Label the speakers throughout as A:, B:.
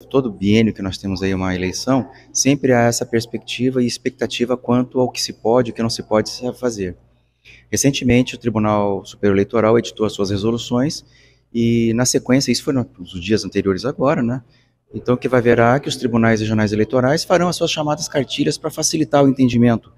A: Todo biênio que nós temos aí uma eleição, sempre há essa perspectiva e expectativa quanto ao que se pode e o que não se pode fazer. Recentemente, o Tribunal Superior Eleitoral editou as suas resoluções e, na sequência, isso foi nos dias anteriores agora, né? Então, o que vai haverá é que os tribunais regionais eleitorais farão as suas chamadas cartilhas para facilitar o entendimento.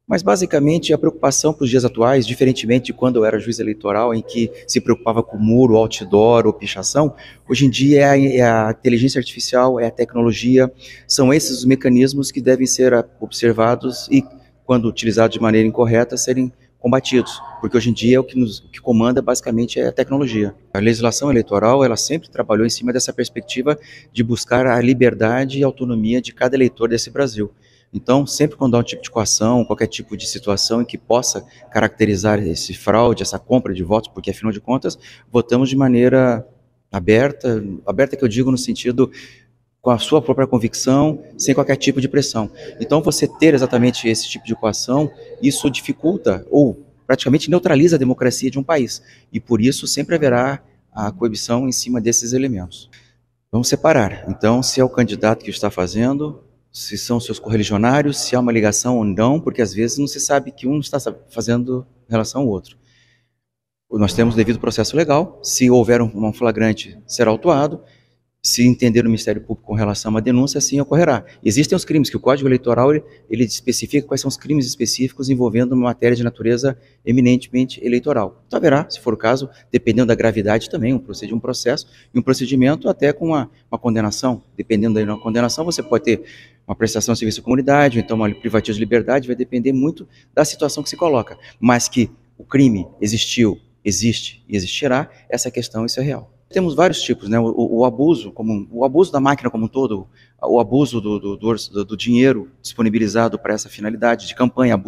A: Mas, basicamente, a preocupação para os dias atuais, diferentemente de quando eu era juiz eleitoral, em que se preocupava com muro, outdoor ou pichação, hoje em dia é a inteligência artificial, é a tecnologia, são esses os mecanismos que devem ser observados e, quando utilizados de maneira incorreta, serem combatidos, porque hoje em dia o que comanda basicamente é a tecnologia. A legislação eleitoral, ela sempre trabalhou em cima dessa perspectiva de buscar a liberdade e autonomia de cada eleitor desse Brasil. Então, sempre quando há um tipo de coação, qualquer tipo de situação em que possa caracterizar esse fraude, essa compra de votos, porque afinal de contas, votamos de maneira aberta, aberta que eu digo no sentido com a sua própria convicção, sem qualquer tipo de pressão. Então, você ter exatamente esse tipo de coação, isso dificulta ou praticamente neutraliza a democracia de um país. E por isso sempre haverá a coibição em cima desses elementos. Vamos separar. Então, se é o candidato que está fazendo, se são seus correligionários, se há uma ligação ou não, porque às vezes não se sabe que um está fazendo em relação ao outro. Nós temos devido processo legal, se houver um flagrante, será autuado. Se entender o Ministério Público com relação a uma denúncia, assim ocorrerá. Existem os crimes que o Código Eleitoral ele especifica quais são os crimes específicos envolvendo uma matéria de natureza eminentemente eleitoral. Então haverá, se for o caso, dependendo da gravidade também, um processo e um procedimento até com uma condenação. Dependendo da condenação, você pode ter uma prestação de serviço à comunidade, ou então uma privativa de liberdade, vai depender muito da situação que se coloca. Mas que o crime existiu, existe e existirá, essa questão, isso é real. Temos vários tipos, né? O abuso, o abuso da máquina como um todo, o abuso do dinheiro disponibilizado para essa finalidade de campanha,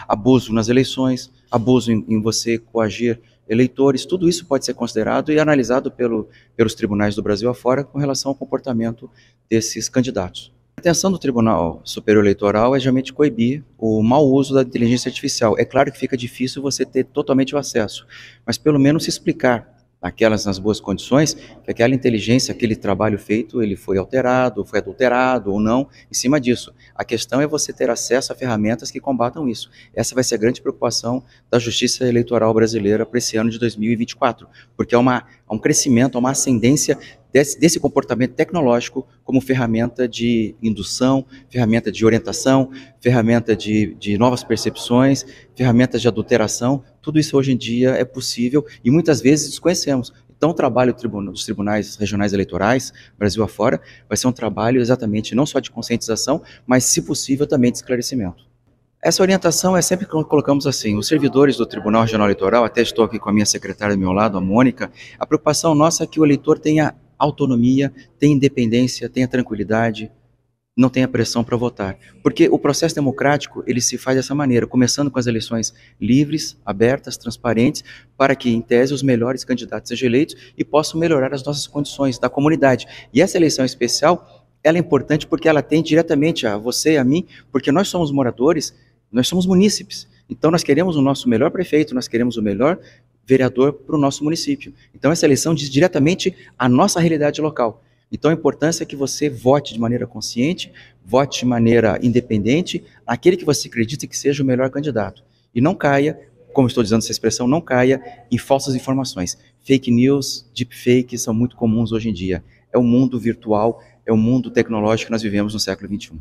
A: abuso nas eleições, abuso em você coagir eleitores, tudo isso pode ser considerado e analisado pelos tribunais do Brasil afora com relação ao comportamento desses candidatos. A intenção do Tribunal Superior Eleitoral é geralmente coibir o mau uso da inteligência artificial. É claro que fica difícil você ter totalmente o acesso, mas pelo menos se explicar aquelas nas boas condições, que aquela inteligência, aquele trabalho feito, ele foi alterado, foi adulterado ou não, em cima disso. A questão é você ter acesso a ferramentas que combatam isso. Essa vai ser a grande preocupação da Justiça Eleitoral brasileira para esse ano de 2024, porque há um crescimento, há uma ascendência desse comportamento tecnológico como ferramenta de indução, ferramenta de orientação, ferramenta de novas percepções, ferramentas de adulteração. Tudo isso hoje em dia é possível e muitas vezes desconhecemos. Então o trabalho dos tribunais regionais eleitorais, Brasil afora, vai ser um trabalho exatamente não só de conscientização, mas se possível também de esclarecimento. Essa orientação é sempre que colocamos assim, os servidores do Tribunal Regional Eleitoral, até estou aqui com a minha secretária do meu lado, a Mônica, a preocupação nossa é que o eleitor tenha autonomia, tenha independência, tenha tranquilidade, não tenha pressão para votar. Porque o processo democrático, ele se faz dessa maneira, começando com as eleições livres, abertas, transparentes, para que, em tese, os melhores candidatos sejam eleitos e possam melhorar as nossas condições da comunidade. E essa eleição especial, ela é importante porque ela tem diretamente a você e a mim, porque nós somos moradores, nós somos munícipes. Então nós queremos o nosso melhor prefeito, nós queremos o melhor vereador para o nosso município. Então essa eleição diz diretamente a nossa realidade local. Então a importância é que você vote de maneira consciente, vote de maneira independente, aquele que você acredita que seja o melhor candidato. E não caia, como estou dizendo essa expressão, não caia em falsas informações. Fake news, deepfake são muito comuns hoje em dia. É o mundo virtual, é o mundo tecnológico que nós vivemos no século XXI.